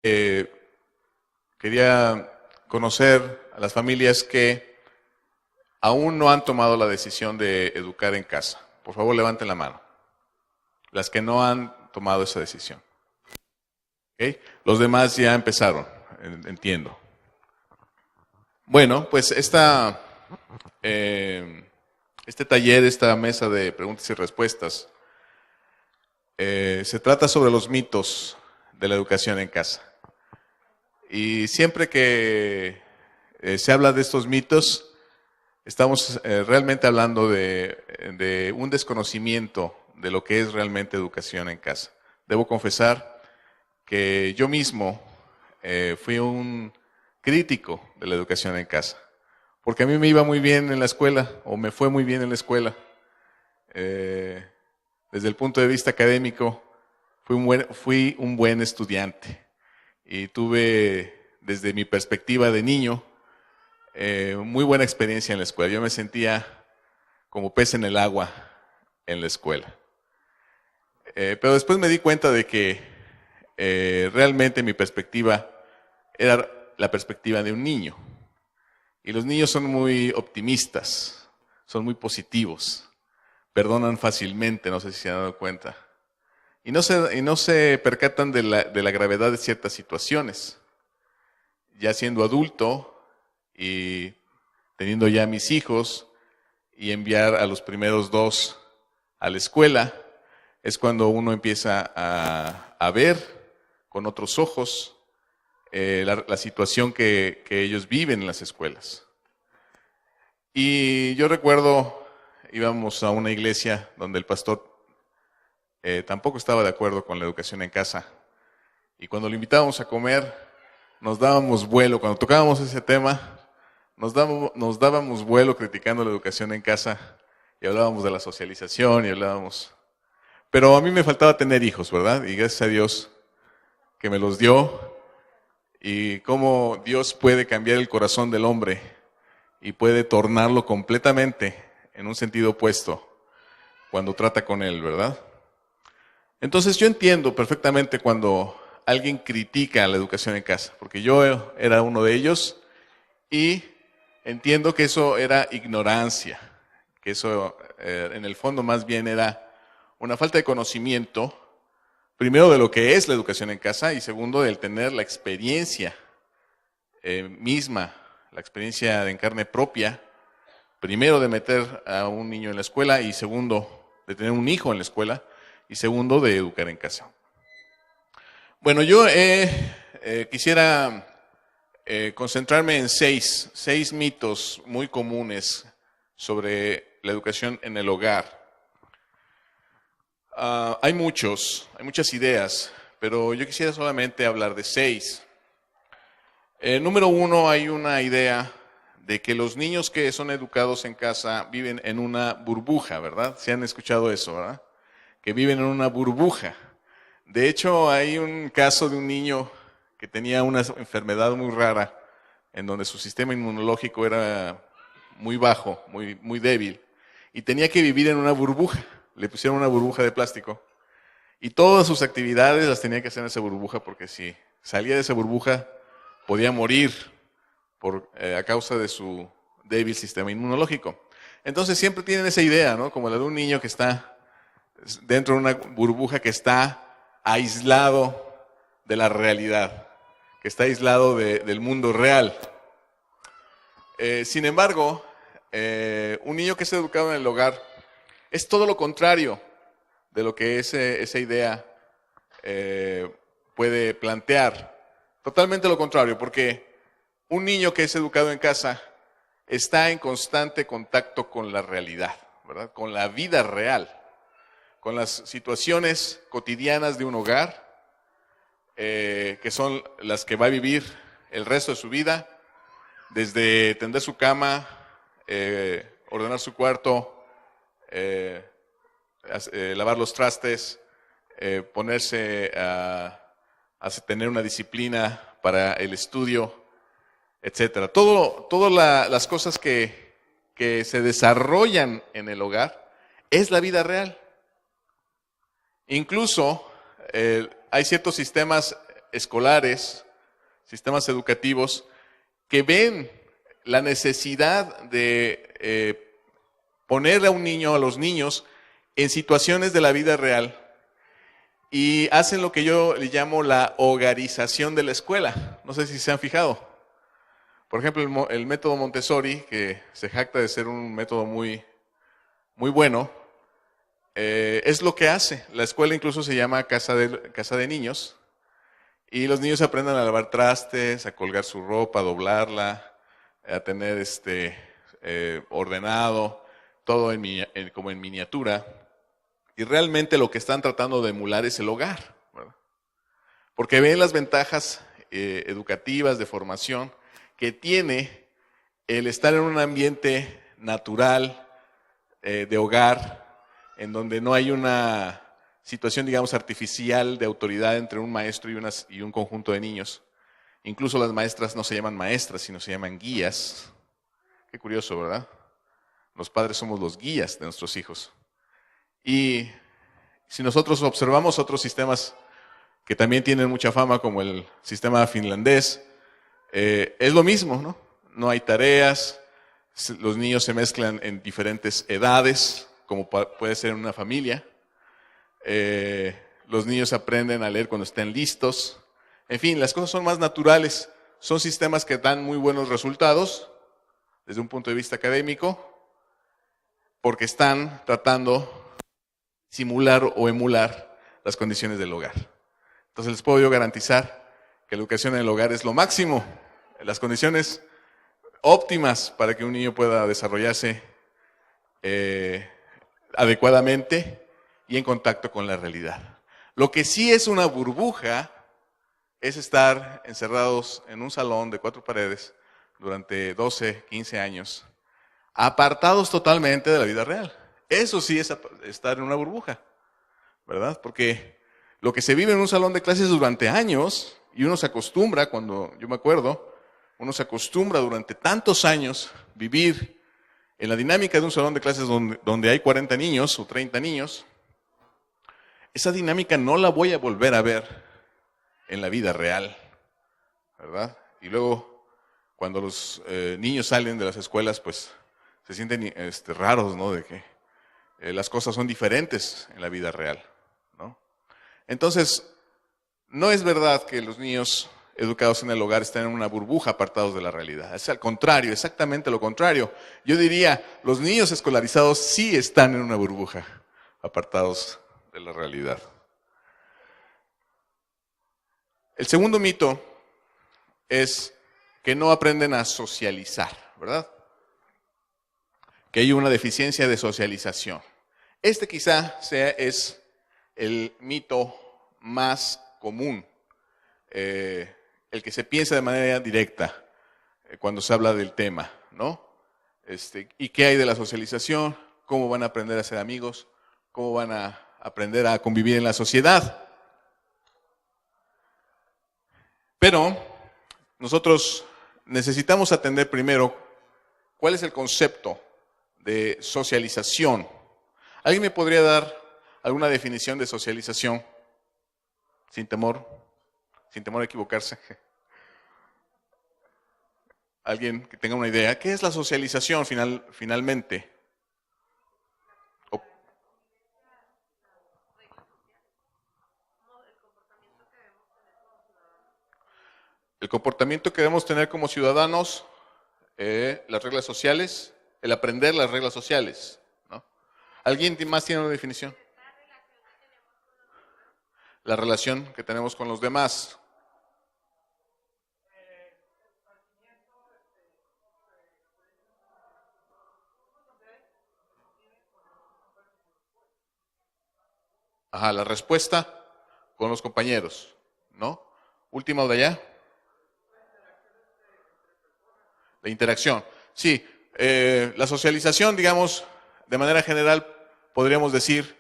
Eh, Quería conocer a las familias que aún no han tomado la decisión de educar en casa. Por favor, levanten la mano. Las que no han tomado esa decisión. ¿Okay? Los demás ya empezaron, entiendo. Bueno, pues este taller, esta mesa de preguntas y respuestas, se trata sobre los mitos de la educación en casa. Y siempre que se habla de estos mitos, estamos realmente hablando de un desconocimiento de lo que es realmente educación en casa. Debo confesar que yo mismo fui un crítico de la educación en casa, porque a mí me iba muy bien en la escuela, o me fue muy bien en la escuela. Desde el punto de vista académico, fui un buen estudiante y tuve, desde mi perspectiva de niño, muy buena experiencia en la escuela. Yo me sentía como pez en el agua en la escuela. Pero después me di cuenta de que realmente mi perspectiva era la perspectiva de un niño. Y los niños son muy optimistas, son muy positivos, perdonan fácilmente, no sé si se han dado cuenta. Y no se percatan de la gravedad de ciertas situaciones. Ya siendo adulto y teniendo ya mis hijos y enviar a los primeros dos a la escuela, es cuando uno empieza a ver con otros ojos la situación que ellos viven en las escuelas. Y yo recuerdo, íbamos a una iglesia donde el pastor tampoco estaba de acuerdo con la educación en casa. Y cuando lo invitábamos a comer, nos dábamos vuelo. Cuando tocábamos ese tema, nos dábamos vuelo criticando la educación en casa y hablábamos de la socialización y hablábamos. Pero a mí me faltaba tener hijos, ¿verdad? Y gracias a Dios que me los dio, y cómo Dios puede cambiar el corazón del hombre y puede tornarlo completamente en un sentido opuesto cuando trata con él, ¿verdad? Entonces yo entiendo perfectamente cuando alguien critica la educación en casa, porque yo era uno de ellos y entiendo que eso era ignorancia, que eso en el fondo más bien era una falta de conocimiento, primero de lo que es la educación en casa y segundo del tener la experiencia misma, la experiencia en carne propia, primero de meter a un niño en la escuela y segundo de tener un hijo en la escuela y segundo de educar en casa. Bueno, yo quisiera concentrarme en seis mitos muy comunes sobre la educación en el hogar. Hay muchas ideas, pero yo quisiera solamente hablar de 6. Número 1, hay una idea de que los niños que son educados en casa viven en una burbuja, ¿verdad? ¿Se han escuchado eso, verdad? Que viven en una burbuja. De hecho, hay un caso de un niño que tenía una enfermedad muy rara, en donde su sistema inmunológico era muy bajo, muy débil, y tenía que vivir en una burbuja. Le pusieron una burbuja de plástico, y todas sus actividades las tenía que hacer en esa burbuja, porque si salía de esa burbuja, podía morir a causa de su débil sistema inmunológico. Entonces siempre tienen esa idea, ¿no? Como la de un niño que está dentro de una burbuja, que está aislado de la realidad, que está aislado del mundo real. Sin embargo, un niño que es educado en el hogar es todo lo contrario de lo que esa idea puede plantear. Totalmente lo contrario, porque un niño que es educado en casa está en constante contacto con la realidad, ¿verdad? Con la vida real, con las situaciones cotidianas de un hogar, que son las que va a vivir el resto de su vida, desde tender su cama, ordenar su cuarto, lavar los trastes, ponerse a tener una disciplina para el estudio, etcétera. Todas las cosas que se desarrollan en el hogar es la vida real. Incluso hay ciertos sistemas escolares, sistemas educativos, que ven la necesidad de poner a un niño, a los niños, en situaciones de la vida real y hacen lo que yo le llamo la hogarización de la escuela. No sé si se han fijado. Por ejemplo, el método Montessori, que se jacta de ser un método muy, muy bueno, es lo que hace. La escuela incluso se llama casa de niños y los niños aprenden a lavar trastes, a colgar su ropa, a doblarla, a tener ordenado, todo como en miniatura. Y realmente lo que están tratando de emular es el hogar, ¿verdad? Porque ven las ventajas educativas de formación que tiene el estar en un ambiente natural, de hogar, en donde no hay una situación, digamos, artificial de autoridad entre un maestro y un conjunto de niños. Incluso las maestras no se llaman maestras, sino se llaman guías. Qué curioso, ¿verdad? Los padres somos los guías de nuestros hijos. Y si nosotros observamos otros sistemas que también tienen mucha fama, como el sistema finlandés, es lo mismo, ¿no? No hay tareas, los niños se mezclan en diferentes edades, como puede ser en una familia. Los niños aprenden a leer cuando estén listos. En fin, las cosas son más naturales. Son sistemas que dan muy buenos resultados desde un punto de vista académico, porque están tratando de simular o emular las condiciones del hogar. Entonces les puedo yo garantizar que la educación en el hogar es lo máximo, las condiciones óptimas para que un niño pueda desarrollarse adecuadamente y en contacto con la realidad. Lo que sí es una burbuja es estar encerrados en un salón de 4 paredes durante 12, 15 años, apartados totalmente de la vida real. Eso sí es estar en una burbuja, ¿verdad? Porque lo que se vive en un salón de clases durante años, y uno se acostumbra, yo me acuerdo, uno se acostumbra durante tantos años vivir en la dinámica de un salón de clases donde hay 40 niños o 30 niños. Esa dinámica no la voy a volver a ver en la vida real, ¿verdad? Y luego, cuando los niños salen de las escuelas, pues se sienten raros, ¿no? De que las cosas son diferentes en la vida real, ¿no? Entonces, no es verdad que los niños educados en el hogar estén en una burbuja apartados de la realidad. Es al contrario, exactamente lo contrario. Yo diría, los niños escolarizados sí están en una burbuja apartados de la realidad. El segundo mito es que no aprenden a socializar, ¿verdad? Que hay una deficiencia de socialización. Este quizá es el mito más común, el que se piensa de manera directa cuando se habla del tema, ¿no? ¿Y qué hay de la socialización? ¿Cómo van a aprender a ser amigos? ¿Cómo van a aprender a convivir en la sociedad? Pero nosotros necesitamos atender primero cuál es el concepto de socialización. ¿Alguien me podría dar alguna definición de socialización? Sin temor a equivocarse. ¿Alguien que tenga una idea? ¿Qué es la socialización finalmente? El comportamiento que debemos tener como ciudadanos, las reglas sociales, el aprender las reglas sociales, ¿no? ¿Alguien más tiene una definición? La relación que tenemos con los demás. Ajá, la respuesta con los compañeros, ¿no? Última de allá. La interacción. Sí, la socialización, digamos, de manera general, podríamos decir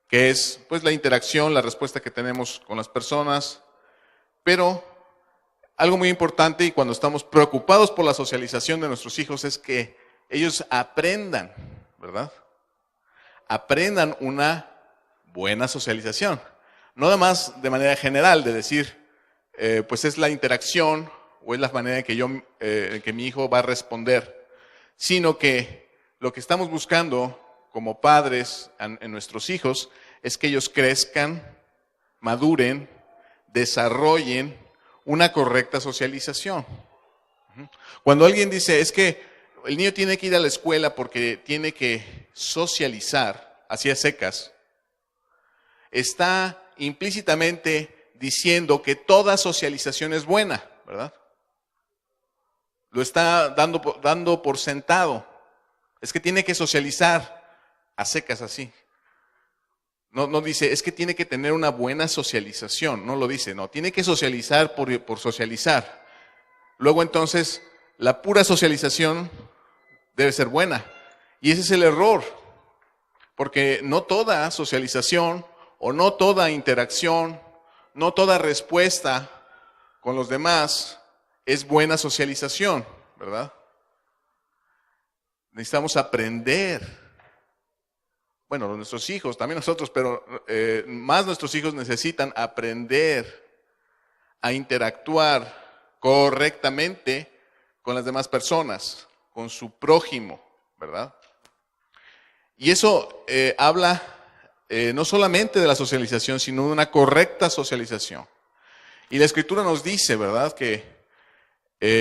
que es pues la interacción, la respuesta que tenemos con las personas, pero algo muy importante y cuando estamos preocupados por la socialización de nuestros hijos es que ellos aprendan, ¿verdad? Aprendan una buena socialización. No nada más de manera general de decir pues es la interacción o es la manera en que mi hijo va a responder, sino que lo que estamos buscando como padres en nuestros hijos es que ellos crezcan, maduren, desarrollen una correcta socialización. Cuando alguien dice, es que el niño tiene que ir a la escuela porque tiene que socializar, así a secas, está implícitamente diciendo que toda socialización es buena, ¿verdad? Lo está dando por sentado. Es que tiene que socializar a secas así. No dice, es que tiene que tener una buena socialización. No lo dice, no. Tiene que socializar por socializar. Luego entonces, la pura socialización debe ser buena. Y ese es el error. Porque no toda socialización o no toda interacción, no toda respuesta con los demás es buena socialización, ¿verdad? Necesitamos aprender. Bueno, nuestros hijos, también nosotros, pero más nuestros hijos necesitan aprender a interactuar correctamente con las demás personas, con su prójimo, ¿verdad? Y eso habla no solamente de la socialización, sino de una correcta socialización. Y la Escritura nos dice, ¿verdad?, que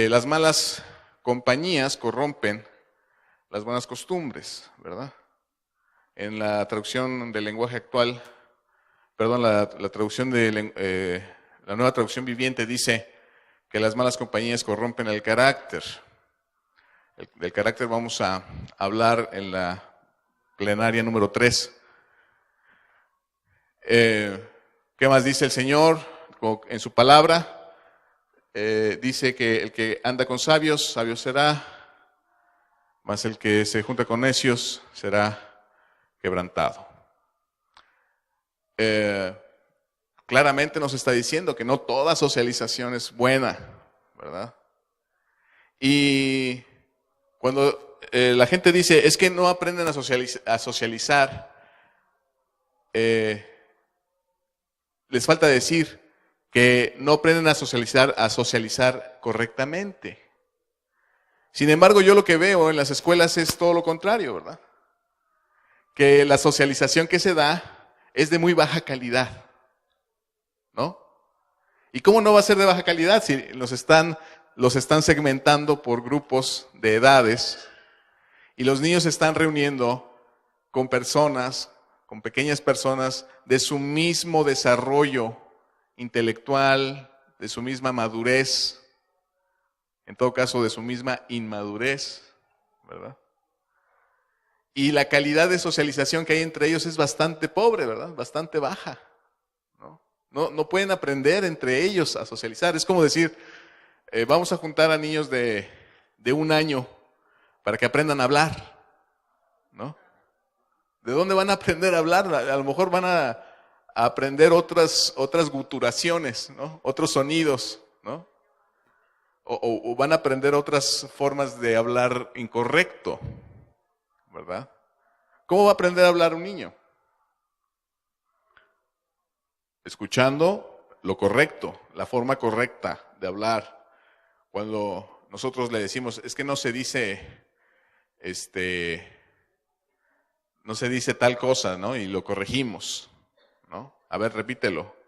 las malas compañías corrompen las buenas costumbres, ¿verdad? En la traducción del lenguaje actual, perdón, la traducción de la nueva traducción viviente dice que las malas compañías corrompen el carácter. Del carácter vamos a hablar en la plenaria número 3. ¿Qué más dice el Señor en su palabra? Dice que el que anda con sabios, sabio será, mas el que se junta con necios será quebrantado. Claramente nos está diciendo que no toda socialización es buena, ¿verdad? Y cuando la gente dice, es que no aprenden a socializar, les falta decir que no aprenden a socializar correctamente. Sin embargo, yo lo que veo en las escuelas es todo lo contrario, ¿verdad? Que la socialización que se da es de muy baja calidad, ¿no? ¿Y cómo no va a ser de baja calidad si los están segmentando por grupos de edades y los niños se están reuniendo con personas, con pequeñas personas de su mismo desarrollo intelectual, de su misma madurez, en todo caso de su misma inmadurez, ¿verdad? Y la calidad de socialización que hay entre ellos es bastante pobre, ¿verdad? Bastante baja, ¿no? No pueden aprender entre ellos a socializar. Es como decir, vamos a juntar a niños de 1 año para que aprendan a hablar, ¿no? ¿De dónde van a aprender a hablar? A lo mejor van a aprender otras guturaciones, ¿no? Otros sonidos, ¿no? O van a aprender otras formas de hablar incorrecto, ¿verdad? ¿Cómo va a aprender a hablar un niño? Escuchando lo correcto, la forma correcta de hablar. Cuando nosotros le decimos, es que no se dice, no se dice tal cosa, ¿no? Y lo corregimos, ¿no? A ver, repítelo.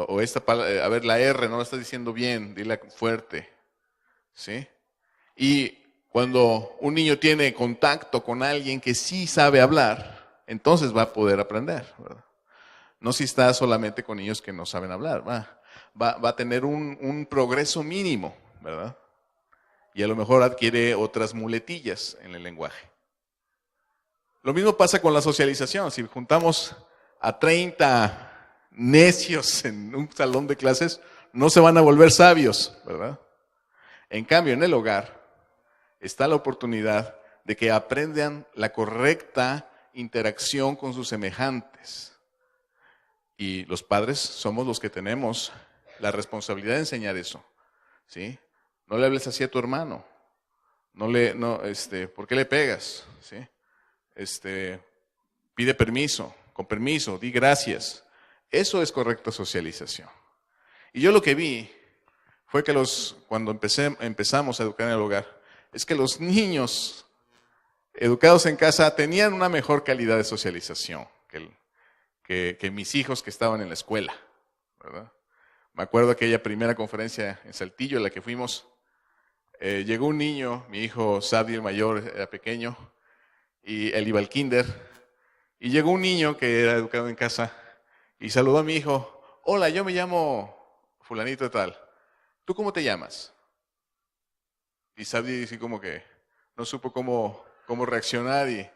O esta palabra, a ver, la R no la estás diciendo bien, dila fuerte, ¿sí? Y cuando un niño tiene contacto con alguien que sí sabe hablar, entonces va a poder aprender, ¿verdad? No si está solamente con niños que no saben hablar, va a tener un progreso mínimo, ¿verdad? Y a lo mejor adquiere otras muletillas en el lenguaje. Lo mismo pasa con la socialización. Si juntamos a 30 necios en un salón de clases, no se van a volver sabios, ¿verdad? En cambio, en el hogar está la oportunidad de que aprendan la correcta interacción con sus semejantes. Y los padres somos los que tenemos la responsabilidad de enseñar eso, ¿sí? No le hables así a tu hermano. ¿Por qué le pegas? ¿Sí? Pide permiso, con permiso, di gracias. Eso es correcta socialización. Y yo lo que vi fue que cuando empezamos a educar en el hogar, es que los niños educados en casa tenían una mejor calidad de socialización que mis hijos que estaban en la escuela, ¿verdad? Me acuerdo aquella primera conferencia en Saltillo en la que fuimos, llegó un niño, mi hijo Sabdi el mayor era pequeño, y él iba al kinder, y llegó un niño que era educado en casa, y saludó a mi hijo, hola, yo me llamo fulanito de tal, ¿tú cómo te llamas? Y Sabdi así como que no supo cómo reaccionar y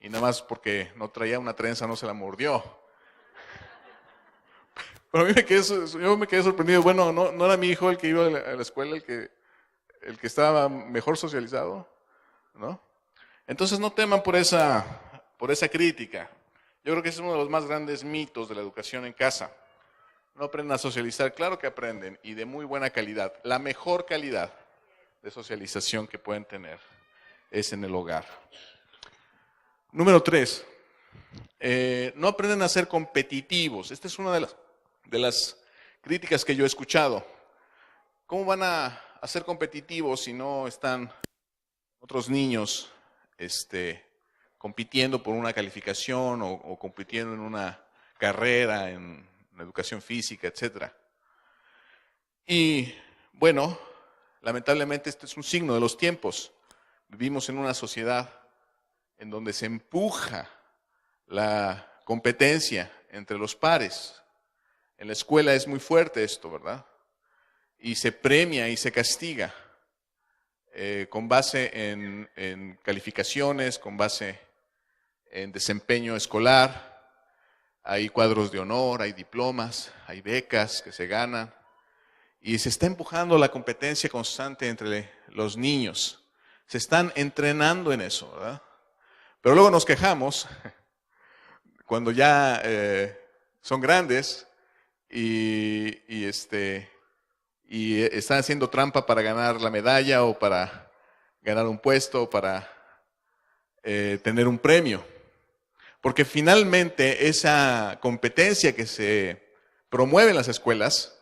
nada más porque no traía una trenza no se la mordió. Pero a mí yo me quedé sorprendido. Bueno, no era mi hijo el que iba a la escuela, el que estaba mejor socializado, ¿no? Entonces no teman por esa crítica. Yo creo que es uno de los más grandes mitos de la educación en casa. No aprenden a socializar, claro que aprenden, y de muy buena calidad. La mejor calidad de socialización que pueden tener es en el hogar. Número 3, no aprenden a ser competitivos. Esta es una de las críticas que yo he escuchado. ¿Cómo van a ser competitivos si no están otros niños compitiendo por una calificación o compitiendo en una carrera, en educación física, etcétera? Y bueno, lamentablemente este es un signo de los tiempos. Vivimos en una sociedad en donde se empuja la competencia entre los pares. En la escuela es muy fuerte esto, ¿verdad? Y se premia y se castiga con base en calificaciones, con base en desempeño escolar. Hay cuadros de honor, hay diplomas, hay becas que se ganan. Y se está empujando la competencia constante entre los niños. Se están entrenando en eso, ¿verdad? Pero luego nos quejamos cuando ya son grandes y están haciendo trampa para ganar la medalla o para ganar un puesto o para tener un premio. Porque finalmente esa competencia que se promueve en las escuelas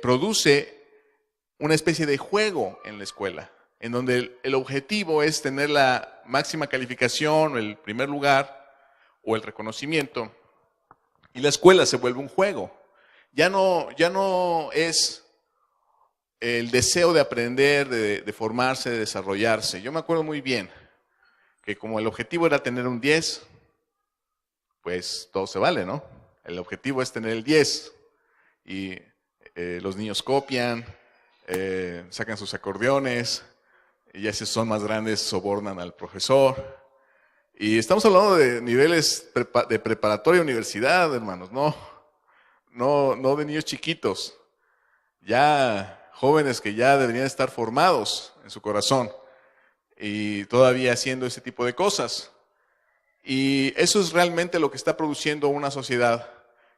produce una especie de juego en la escuela, en donde el objetivo es tener la máxima calificación, el primer lugar o el reconocimiento, y la escuela se vuelve un juego. Ya no es el deseo de aprender, de formarse, de desarrollarse. Yo me acuerdo muy bien que como el objetivo era tener un 10, pues todo se vale, ¿no? El objetivo es tener el 10 y los niños copian, sacan sus acordeones, y ya si son más grandes sobornan al profesor. Y estamos hablando de niveles de preparatoria y universidad, hermanos, no de niños chiquitos, ya jóvenes que ya deberían estar formados en su corazón y todavía haciendo ese tipo de cosas. Y eso es realmente lo que está produciendo una sociedad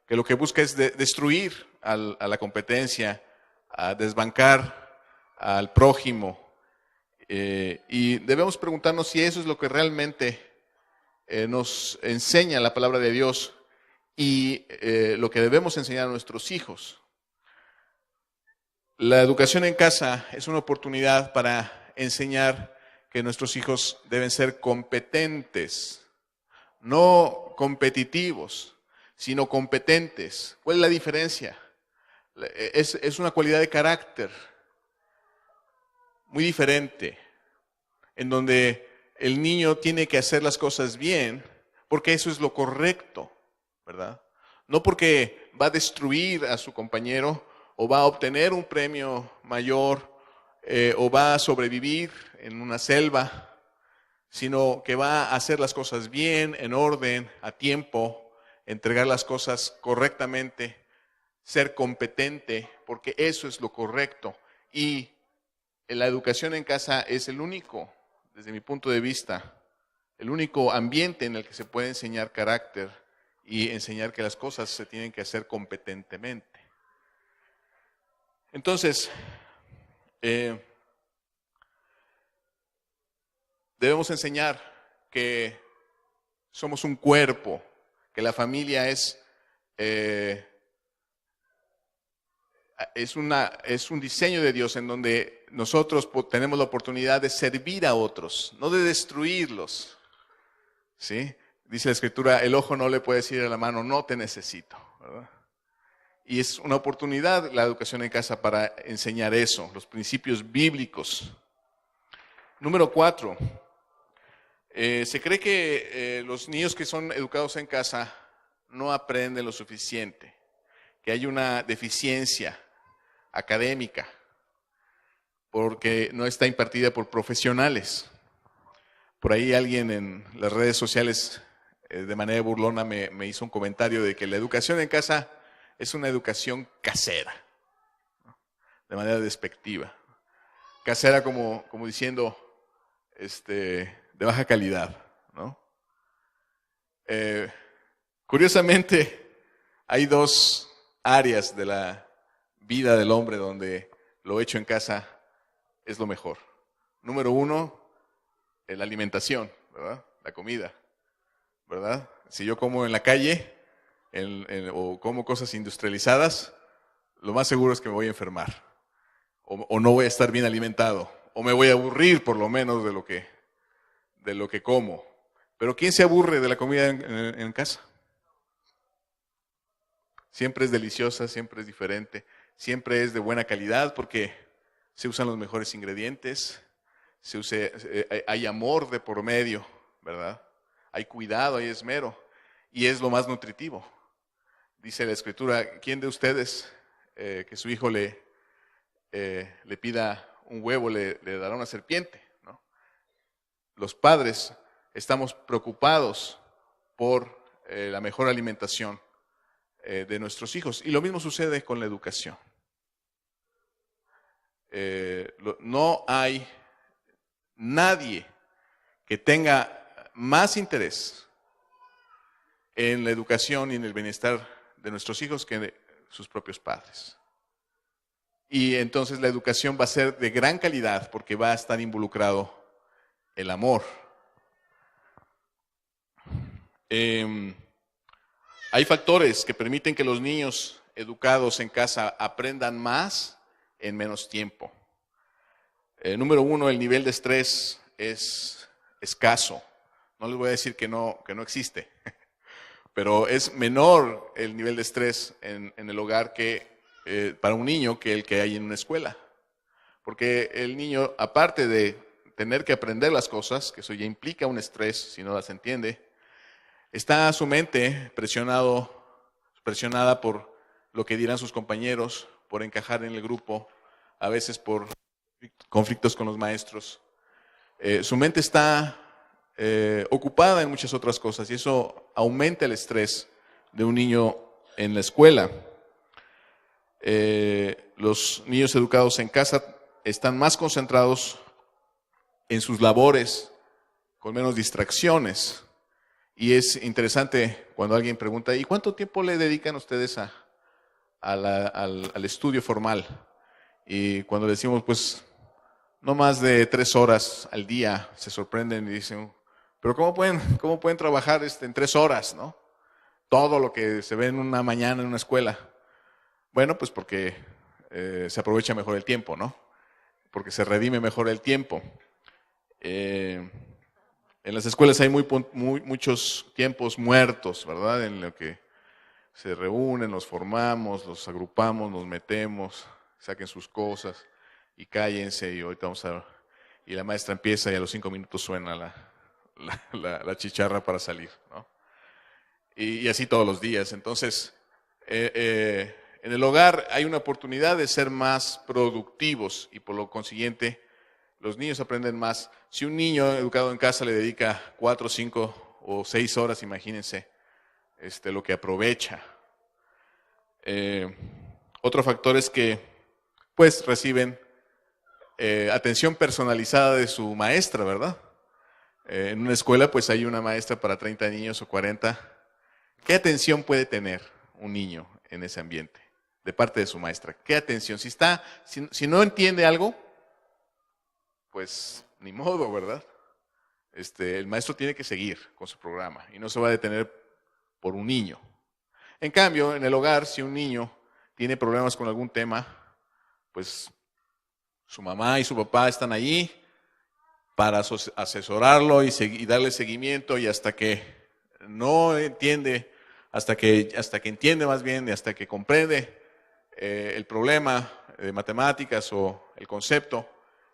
que lo que busca es destruir a la competencia, a desbancar al prójimo. Y debemos preguntarnos si eso es lo que realmente nos enseña la palabra de Dios y lo que debemos enseñar a nuestros hijos. La educación en casa es una oportunidad para enseñar que nuestros hijos deben ser competentes, no competitivos, sino competentes. ¿Cuál es la diferencia? Es una cualidad de carácter muy diferente, en donde el niño tiene que hacer las cosas bien, porque eso es lo correcto, ¿verdad? No porque va a destruir a su compañero, o va a obtener un premio mayor, o va a sobrevivir en una selva, sino que va a hacer las cosas bien, en orden, a tiempo, entregar las cosas correctamente, ser competente, porque eso es lo correcto. Y la educación en casa es el único, desde mi punto de vista, el único ambiente en el que se puede enseñar carácter y enseñar que las cosas se tienen que hacer competentemente. Entonces, debemos enseñar que somos un cuerpo, que la familia es es un diseño de Dios en donde nosotros tenemos la oportunidad de servir a otros, no de destruirlos. ¿Sí? Dice la Escritura, el ojo no le puede decir a la mano, no te necesito, ¿verdad? Y es una oportunidad la educación en casa para enseñar eso, los principios bíblicos. Número 4. Se cree que los niños que son educados en casa no aprenden lo suficiente, que hay una deficiencia académica, porque no está impartida por profesionales. Por ahí alguien en las redes sociales de manera burlona me hizo un comentario de que la educación en casa es una educación casera, ¿no? De manera despectiva. Casera como diciendo de baja calidad, ¿no? Curiosamente, hay dos áreas de la vida del hombre donde lo hecho en casa es lo mejor. Número 1, la alimentación, ¿verdad? La comida, ¿verdad? Si yo como en la calle o como cosas industrializadas, lo más seguro es que me voy a enfermar o no voy a estar bien alimentado o me voy a aburrir por lo menos de lo que como. Pero ¿quién se aburre de la comida en casa? Siempre es deliciosa, siempre es diferente, siempre es de buena calidad porque se usan los mejores ingredientes, hay amor de por medio, ¿verdad? Hay cuidado, hay esmero y es lo más nutritivo. Dice la Escritura, ¿quién de ustedes que su hijo le pida un huevo le dará una serpiente? ¿No? Los padres estamos preocupados por la mejor alimentación de nuestros hijos. Y lo mismo sucede con la educación. No hay nadie que tenga más interés en la educación y en el bienestar de nuestros hijos que sus propios padres. Y entonces la educación va a ser de gran calidad porque va a estar involucrado el amor. Hay factores que permiten que los niños educados en casa aprendan más en menos tiempo. Número 1, el nivel de estrés es escaso. No les voy a decir que no existe, pero es menor el nivel de estrés en el hogar para un niño que el que hay en una escuela. Porque el niño, aparte de tener que aprender las cosas, que eso ya implica un estrés si no las entiende, está su mente presionada por lo que dirán sus compañeros, por encajar en el grupo, a veces por conflictos con los maestros. Su mente está ocupada en muchas otras cosas y eso aumenta el estrés de un niño en la escuela. Los niños educados en casa están más concentrados en sus labores, con menos distracciones. Y es interesante cuando alguien pregunta, ¿y cuánto tiempo le dedican ustedes al estudio formal? Y cuando le decimos, pues, no más de 3 horas al día, se sorprenden y dicen, pero ¿cómo pueden trabajar en 3 horas, ¿no? Todo lo que se ve en una mañana en una escuela. Bueno, pues porque se aprovecha mejor el tiempo, ¿no? Porque se redime mejor el tiempo. En las escuelas hay muchos tiempos muertos, ¿verdad? En lo que se reúnen, nos formamos, los agrupamos, nos metemos, saquen sus cosas y cállense y ahorita y la maestra empieza y a los 5 minutos suena la chicharra para salir, ¿no? Y así todos los días. Entonces, en el hogar hay una oportunidad de ser más productivos y por lo consiguiente los niños aprenden más. Si un niño educado en casa le dedica 4, 5 o 6 horas, imagínense lo que aprovecha. Otro factor es que pues reciben atención personalizada de su maestra, ¿verdad? En una escuela pues hay una maestra para 30 niños o 40. ¿Qué atención puede tener un niño en ese ambiente de parte de su maestra? ¿Qué atención? Si no entiende algo, pues ni modo, ¿verdad? El maestro tiene que seguir con su programa y no se va a detener por un niño. En cambio, en el hogar, si un niño tiene problemas con algún tema, pues su mamá y su papá están allí para asesorarlo y darle seguimiento, y hasta que no entiende, hasta que entiende más bien y hasta que comprende el problema de matemáticas o el concepto,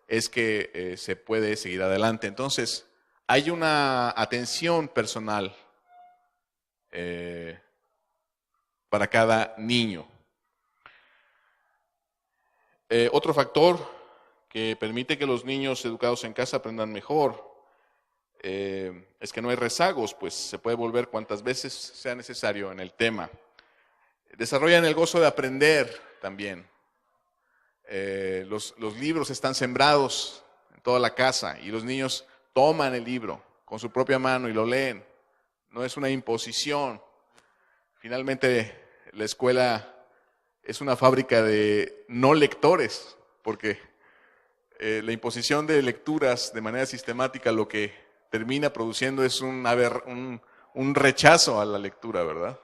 es que se puede seguir adelante. Entonces, hay una atención personal para cada niño. Otro factor que permite que los niños educados en casa aprendan mejor es que no hay rezagos, pues se puede volver cuantas veces sea necesario en el tema. Desarrollan el gozo de aprender también. Los libros están sembrados en toda la casa y los niños toman el libro con su propia mano y lo leen. No es una imposición. Finalmente, la escuela es una fábrica de no lectores, porque la imposición de lecturas de manera sistemática lo que termina produciendo es un rechazo a la lectura, ¿verdad?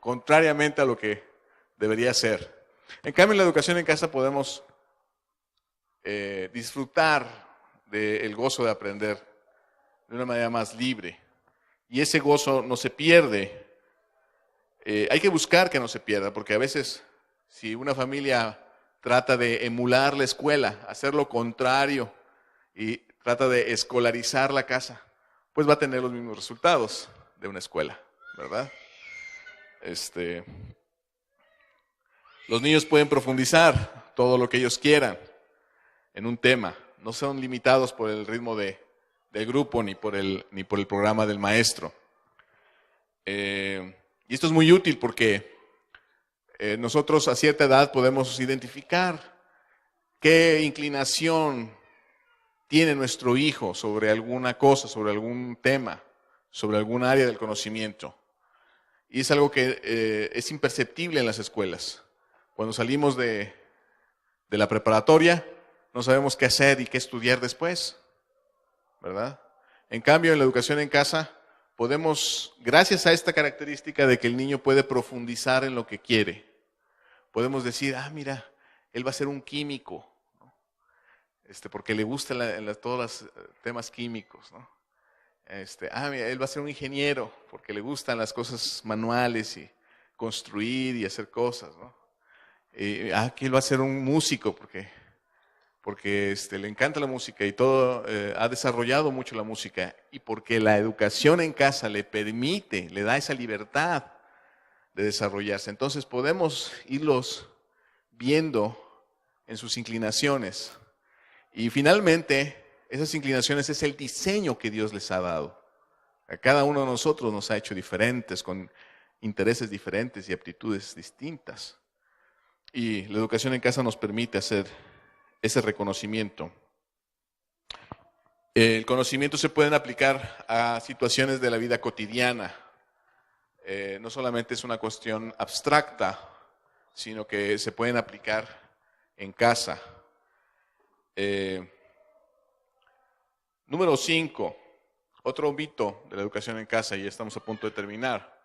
Contrariamente a lo que debería ser. En cambio, en la educación en casa podemos disfrutar del gozo de aprender de una manera más libre. Y ese gozo no se pierde. Hay que buscar que no se pierda, porque a veces si una familia trata de emular la escuela, hacer lo contrario y trata de escolarizar la casa, pues va a tener los mismos resultados de una escuela, ¿verdad? Los niños pueden profundizar todo lo que ellos quieran en un tema, no son limitados por el ritmo del grupo ni por el programa del maestro. Y esto es muy útil porque nosotros a cierta edad podemos identificar qué inclinación tiene nuestro hijo sobre alguna cosa, sobre algún tema, sobre algún área del conocimiento. Y es algo que es imperceptible en las escuelas. Cuando salimos de la preparatoria, no sabemos qué hacer y qué estudiar después, ¿verdad? En cambio, en la educación en casa, podemos, gracias a esta característica de que el niño puede profundizar en lo que quiere, podemos decir, mira, él va a ser un químico, ¿no? Porque le gustan todos los temas químicos, ¿no? Mira, él va a ser un ingeniero, porque le gustan las cosas manuales y construir y hacer cosas, ¿no? Que él va a ser un músico, porque le encanta la música y todo, ha desarrollado mucho la música, y porque la educación en casa le permite, le da esa libertad de desarrollarse. Entonces podemos irlos viendo en sus inclinaciones, y finalmente esas inclinaciones es el diseño que Dios les ha dado. A cada uno de nosotros nos ha hecho diferentes, con intereses diferentes y aptitudes distintas, y la educación en casa nos permite hacer ese reconocimiento. El conocimiento se puede aplicar a situaciones de la vida cotidiana. No solamente es una cuestión abstracta, sino que se pueden aplicar en casa. Número 5, otro mito de la educación en casa, y ya estamos a punto de terminar,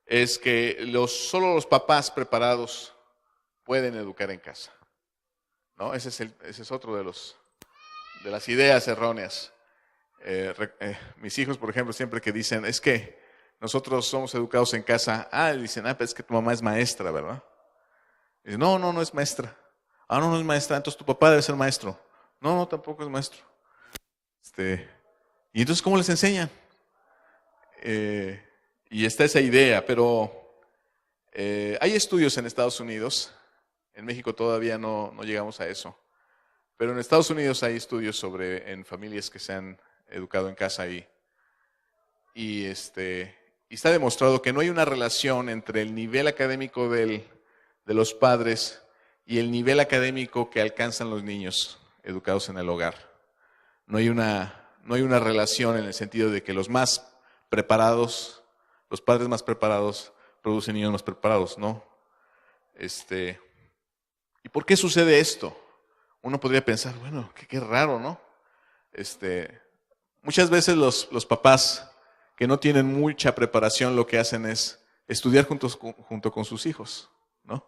es que solo los papás preparados pueden educar en casa, ¿no? Ese es otro de las ideas erróneas. Mis hijos, por ejemplo, siempre que dicen, es que nosotros somos educados en casa, dicen, pero es que tu mamá es maestra, ¿verdad? Y dicen, no es maestra. No es maestra, entonces tu papá debe ser maestro. No, tampoco es maestro. Y entonces, ¿cómo les enseñan? Y está esa idea, pero hay estudios en Estados Unidos. En México todavía no llegamos a eso, pero en Estados Unidos hay estudios en familias que se han educado en casa y está demostrado que no hay una relación entre el nivel académico de los padres y el nivel académico que alcanzan los niños educados en el hogar. No hay una relación en el sentido de que los más preparados, los padres más preparados producen niños más preparados, ¿no? ¿Y por qué sucede esto? Uno podría pensar, bueno, qué raro, ¿no? Muchas veces los papás que no tienen mucha preparación lo que hacen es estudiar junto con sus hijos, ¿no?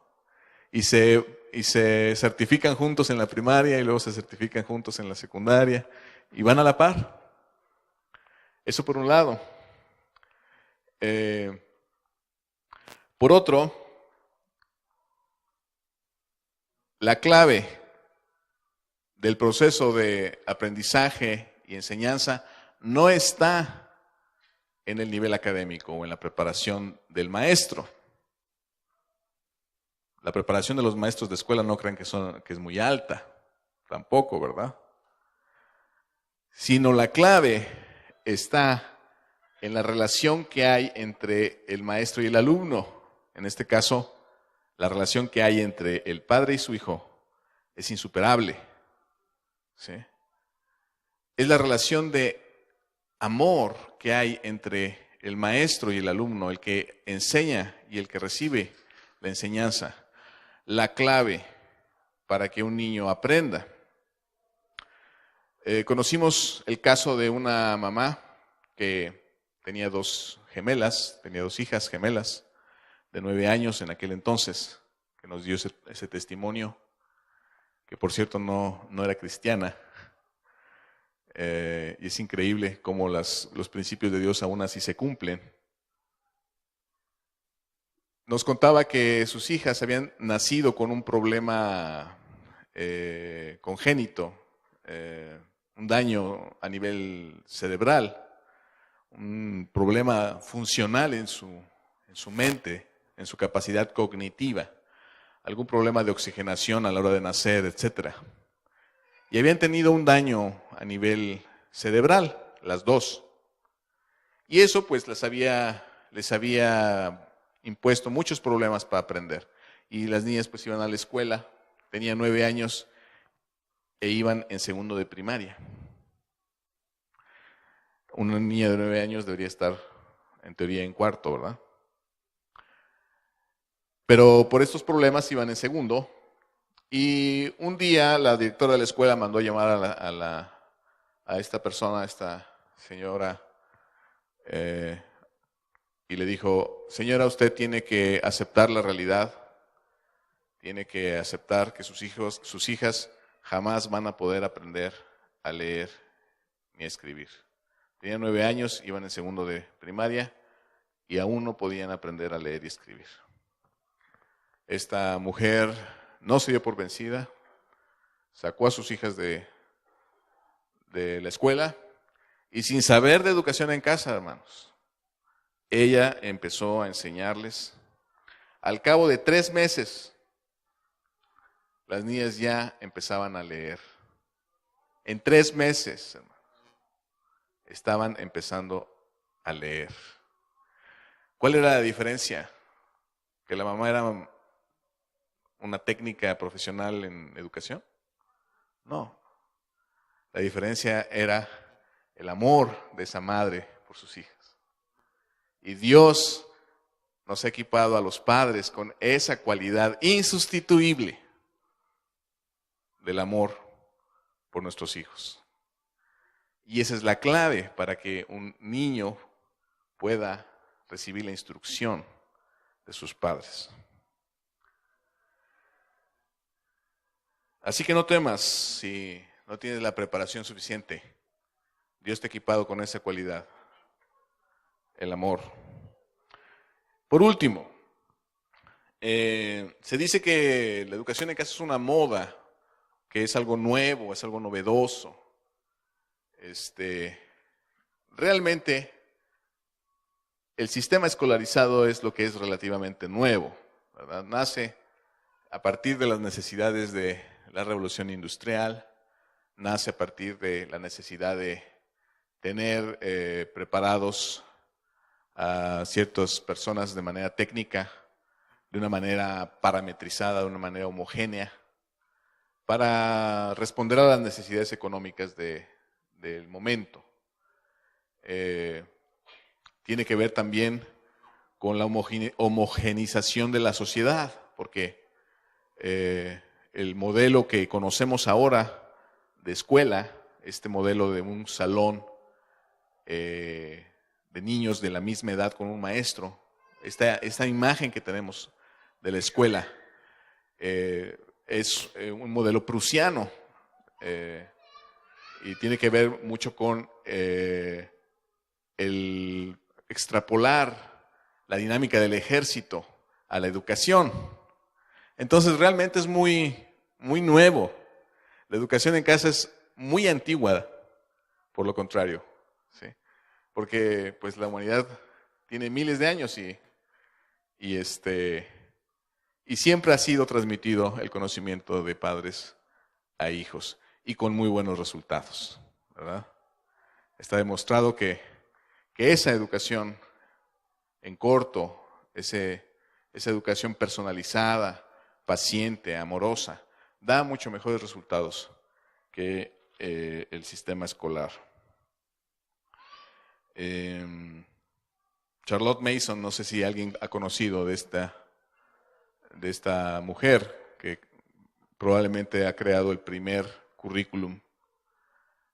y se certifican juntos en la primaria y luego se certifican juntos en la secundaria y van a la par. Eso por un lado. Por otro, la clave del proceso de aprendizaje y enseñanza no está en el nivel académico o en la preparación del maestro. La preparación de los maestros de escuela no crean que es muy alta, tampoco, ¿verdad? Sino la clave está en la relación que hay entre el maestro y el alumno. En este caso, la relación que hay entre el padre y su hijo es insuperable. ¿Sí? Es la relación de amor que hay entre el maestro y el alumno, el que enseña y el que recibe la enseñanza, la clave para que un niño aprenda. Conocimos el caso de una mamá que tenía dos hijas gemelas de 9 años en aquel entonces, que nos dio ese testimonio, que por cierto no era cristiana. Y es increíble cómo los principios de Dios aún así se cumplen. Nos contaba que sus hijas habían nacido con un problema congénito, un daño a nivel cerebral, un problema funcional en su mente, en su capacidad cognitiva, algún problema de oxigenación a la hora de nacer, etc. Y habían tenido un daño a nivel cerebral, las dos. Y eso pues les había impuesto muchos problemas para aprender. Y las niñas pues iban a la escuela, tenían 9 años e iban en segundo de primaria. Una niña de 9 años debería estar en teoría en cuarto, ¿verdad? Pero por estos problemas iban en segundo. Y un día la directora de la escuela mandó a llamar a esta persona, a esta señora, y le dijo: señora, usted tiene que aceptar la realidad, tiene que aceptar que sus hijas jamás van a poder aprender a leer ni a escribir. Tenían 9 años, iban en segundo de primaria y aún no podían aprender a leer y escribir. Esta mujer no se dio por vencida, sacó a sus hijas de la escuela y, sin saber de educación en casa, hermanos, ella empezó a enseñarles. Al cabo de 3 meses, las niñas ya empezaban a leer. En 3 meses, hermanos, estaban empezando a leer. ¿Cuál era la diferencia? ¿Que la mamá era una técnica profesional en educación? No. La diferencia era el amor de esa madre por sus hijas. Y Dios nos ha equipado a los padres con esa cualidad insustituible del amor por nuestros hijos. Y esa es la clave para que un niño pueda recibir la instrucción de sus padres. Así que no temas si no tienes la preparación suficiente. Dios te ha equipado con esa cualidad, el amor. Por último, se dice que la educación en casa es una moda, que es algo nuevo, es algo novedoso. Realmente el sistema escolarizado es lo que es relativamente nuevo, ¿verdad? Nace a partir de las necesidades de la revolución industrial, nace a partir de la necesidad de tener preparados a ciertas personas de manera técnica, de una manera parametrizada, de una manera homogénea, para responder a las necesidades económicas del momento. Tiene que ver también con la homogenización de la sociedad, porque el modelo que conocemos ahora de escuela, este modelo de un salón de niños de la misma edad con un maestro, esta imagen que tenemos de la escuela, Es un modelo prusiano y tiene que ver mucho con el extrapolar la dinámica del ejército a la educación. Entonces realmente es muy nuevo. La educación en casa es muy antigua, por lo contrario, ¿sí? Porque pues la humanidad tiene miles de años y siempre ha sido transmitido el conocimiento de padres a hijos y con muy buenos resultados, ¿verdad? Está demostrado que esa educación en corto, esa educación personalizada, paciente, amorosa, da mucho mejores resultados que el sistema escolar. Charlotte Mason, no sé si alguien ha conocido de esta mujer que probablemente ha creado el primer currículum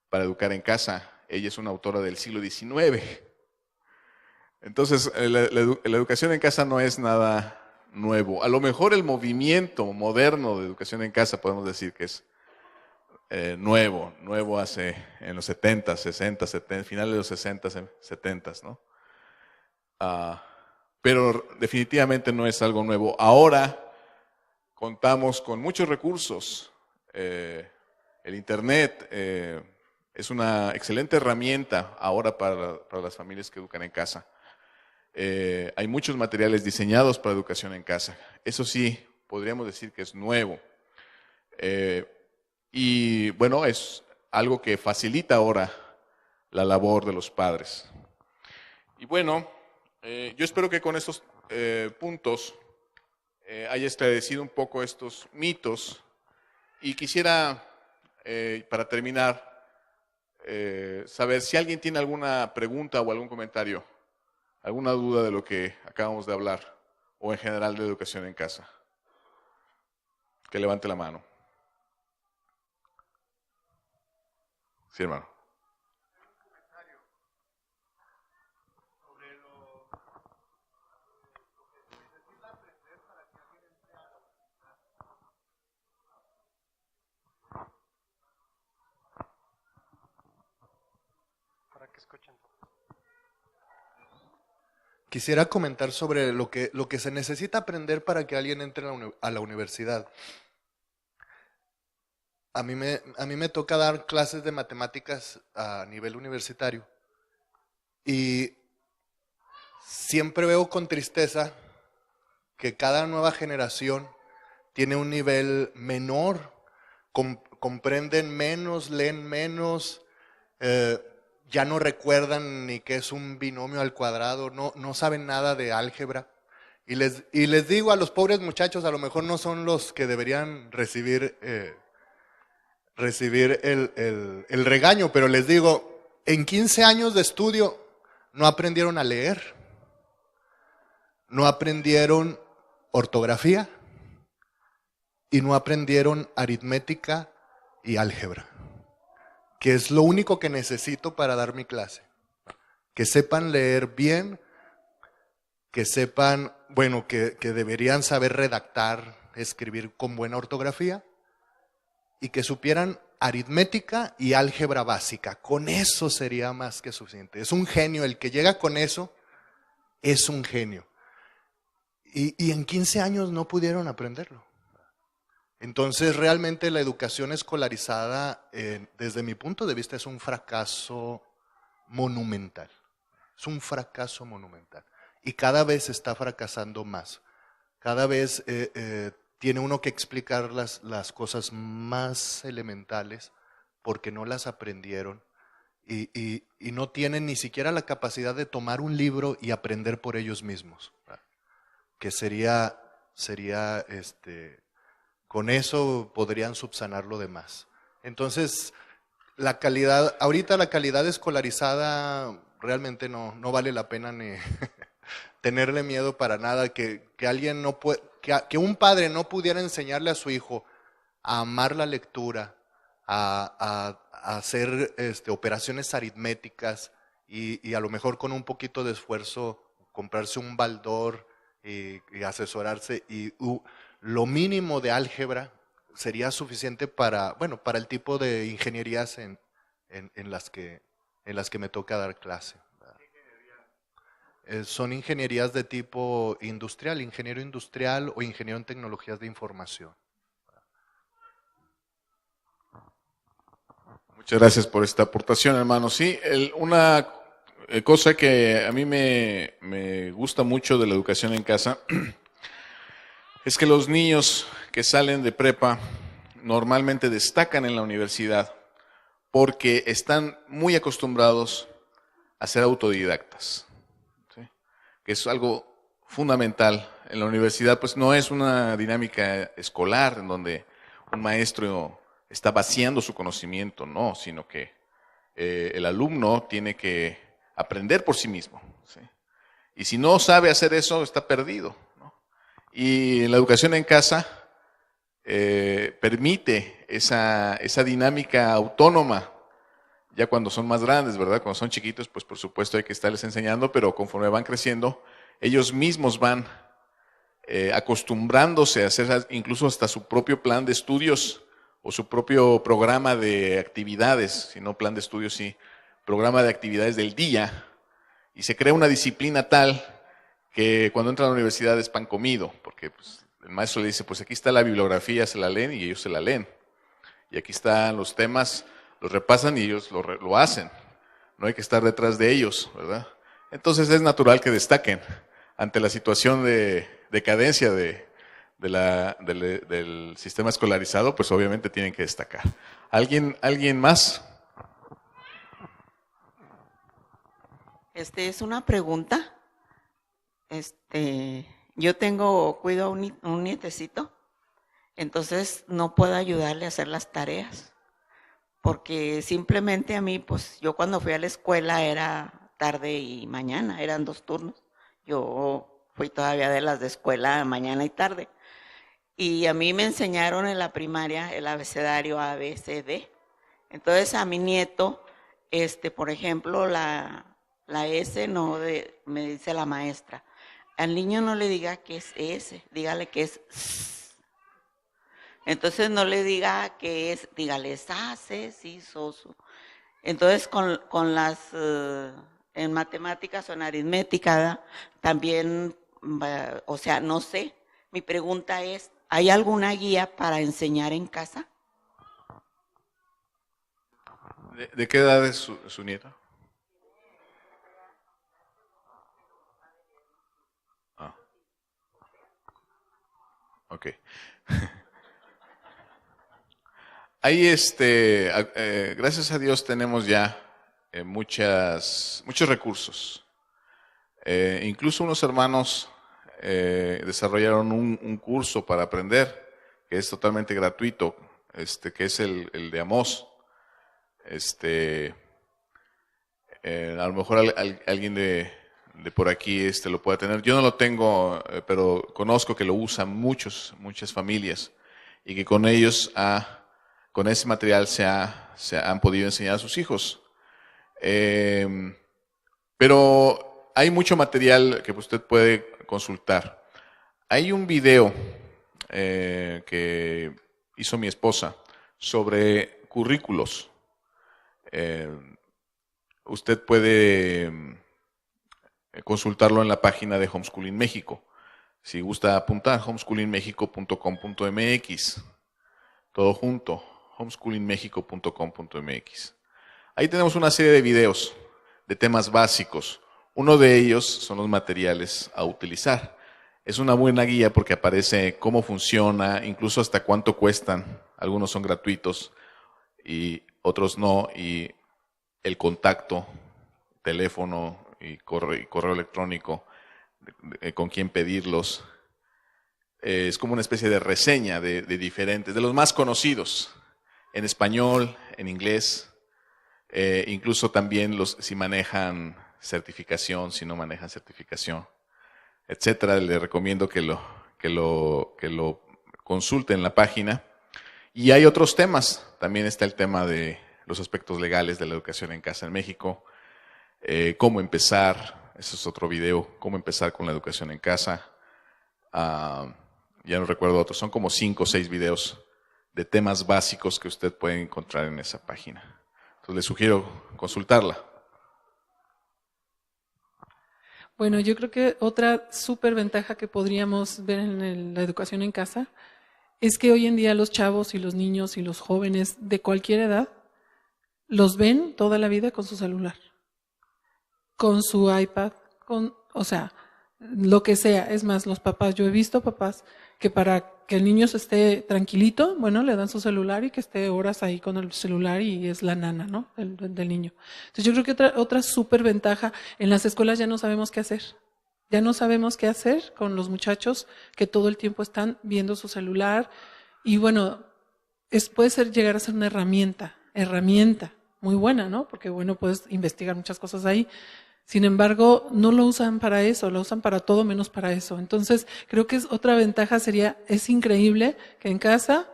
para educar en casa. Ella es una autora del siglo XIX. Entonces, la educación en casa no es nada nuevo. A lo mejor el movimiento moderno de educación en casa podemos decir que es nuevo hace en los 70, 60, 70, finales de los 60, 70, ¿no? Pero definitivamente no es algo nuevo. Ahora contamos con muchos recursos. El Internet es una excelente herramienta ahora para las familias que educan en casa. Hay muchos materiales diseñados para educación en casa. Eso sí, podríamos decir que es nuevo. Y bueno, es algo que facilita ahora la labor de los padres. Y bueno, yo espero que con estos puntos haya esclarecido un poco estos mitos. Y quisiera, para terminar, saber si alguien tiene alguna pregunta o algún comentario, alguna duda de lo que acabamos de hablar, o en general de educación en casa. Que levante la mano. Sí, hermano. Quisiera comentar sobre lo que se necesita aprender para que alguien entre a la universidad. A mí me toca dar clases de matemáticas a nivel universitario y siempre veo con tristeza que cada nueva generación tiene un nivel menor, comprenden menos, leen menos, ya no recuerdan ni qué es un binomio al cuadrado, no saben nada de álgebra. Y les digo a los pobres muchachos, a lo mejor no son los que deberían recibir el regaño, pero les digo, en 15 años de estudio no aprendieron a leer, no aprendieron ortografía y no aprendieron aritmética y álgebra, que es lo único que necesito para dar mi clase. Que sepan leer bien, que sepan, bueno, que deberían saber redactar, escribir con buena ortografía y que supieran aritmética y álgebra básica. Con eso sería más que suficiente. Es un genio, el que llega con eso es un genio. Y en 15 años no pudieron aprenderlo. Entonces realmente la educación escolarizada, desde mi punto de vista, es un fracaso monumental. Es un fracaso monumental. Y cada vez está fracasando más. Cada vez tiene uno que explicar las cosas más elementales porque no las aprendieron y no tienen ni siquiera la capacidad de tomar un libro y aprender por ellos mismos. Que sería con eso podrían subsanar lo demás. Entonces, ahorita la calidad escolarizada realmente no vale la pena ni tenerle miedo para nada, que alguien no puede, que un padre no pudiera enseñarle a su hijo a amar la lectura, a hacer operaciones aritméticas y a lo mejor con un poquito de esfuerzo comprarse un baldor y asesorarse. lo mínimo de álgebra sería suficiente para, bueno, para el tipo de ingenierías en las que me toca dar clase. Son ingenierías de tipo industrial, ingeniero industrial o ingeniero en tecnologías de información. Muchas gracias por esta aportación, hermano. Sí, una cosa que a mí me gusta mucho de la educación en casa es que los niños que salen de prepa normalmente destacan en la universidad porque están muy acostumbrados a ser autodidactas, ¿sí? Que es algo fundamental. En la universidad pues no es una dinámica escolar en donde un maestro está vaciando su conocimiento, no, sino que el alumno tiene que aprender por sí mismo, ¿sí? Y si no sabe hacer eso, está perdido, ¿no? Y la educación en casa permite esa dinámica autónoma, ya cuando son más grandes, ¿verdad? Cuando son chiquitos, pues por supuesto hay que estarles enseñando, pero conforme van creciendo, ellos mismos van acostumbrándose a hacer incluso hasta su propio plan de estudios o su propio programa de actividades, si no plan de estudios, sí, programa de actividades del día, y se crea una disciplina tal que cuando entran a la universidad es pan comido, porque pues, el maestro le dice, pues aquí está la bibliografía, se la leen y ellos se la leen, y aquí están los temas, los repasan y ellos lo hacen, no hay que estar detrás de ellos, ¿verdad? Entonces es natural que destaquen ante la situación de decadencia del sistema escolarizado, pues obviamente tienen que destacar. ¿Alguien más? Es una pregunta. Yo cuido a un nietecito, entonces no puedo ayudarle a hacer las tareas, porque simplemente a mí, pues yo cuando fui a la escuela era tarde y mañana, eran 2 turnos. Yo fui todavía de las de escuela mañana y tarde. Y a mí me enseñaron en la primaria el abecedario A, B, C, D. Entonces a mi nieto, por ejemplo, la S me dice la maestra. Al niño no le diga que es S, dígale que es S. Entonces no le diga que es, dígale sa, se, si, so, su. Entonces con las, en matemáticas o en aritmética, ¿verdad? También, o sea, no sé. Mi pregunta es, ¿hay alguna guía para enseñar en casa? ¿De qué edad es su nieta? Ah, ok. Ahí, gracias a Dios tenemos ya muchos recursos. Incluso unos hermanos desarrollaron un curso para aprender, que es totalmente gratuito, que es el de Amós. A lo mejor alguien de por aquí lo pueda tener. Yo no lo tengo, pero conozco que lo usan muchas familias y que con ellos con ese material se han podido enseñar a sus hijos. Pero hay mucho material que usted puede consultar. Hay un video que hizo mi esposa sobre currículos. Usted puede consultarlo en la página de Homeschooling México. Si gusta apuntar, homeschoolingmexico.com.mx. Todo junto, homeschoolingmexico.com.mx. Ahí tenemos una serie de videos de temas básicos. Uno de ellos son los materiales a utilizar. Es una buena guía porque aparece cómo funciona, incluso hasta cuánto cuestan. Algunos son gratuitos y otros no. Y el contacto, teléfono y correo electrónico, con quién pedirlos. Es como una especie de reseña de diferentes, de los más conocidos, en español, en inglés, incluso también si manejan certificación, si no manejan certificación, etcétera. Le recomiendo que lo consulte en la página. Y hay otros temas. También está el tema de los aspectos legales de la educación en casa en México. Cómo empezar, ese es otro video, cómo empezar con la educación en casa. ya no recuerdo otros, son como 5 o 6 videos de temas básicos que usted puede encontrar en esa página. Entonces le sugiero consultarla. Bueno, yo creo que otra súper ventaja que podríamos ver en la educación en casa es que hoy en día los chavos y los niños y los jóvenes de cualquier edad los ven toda la vida con su celular, con su iPad, o sea, lo que sea. Es más, los papás, yo he visto papás que para que el niño se esté tranquilito, bueno, le dan su celular y que esté horas ahí con el celular y es la nana, ¿no? Del niño. Entonces yo creo que otra súper ventaja, en las escuelas ya no sabemos qué hacer. Ya no sabemos qué hacer con los muchachos que todo el tiempo están viendo su celular y bueno, puede llegar a ser una herramienta muy buena, ¿no? Porque bueno, puedes investigar muchas cosas ahí. Sin embargo, no lo usan para eso, lo usan para todo menos para eso. Entonces, creo que otra ventaja es increíble que en casa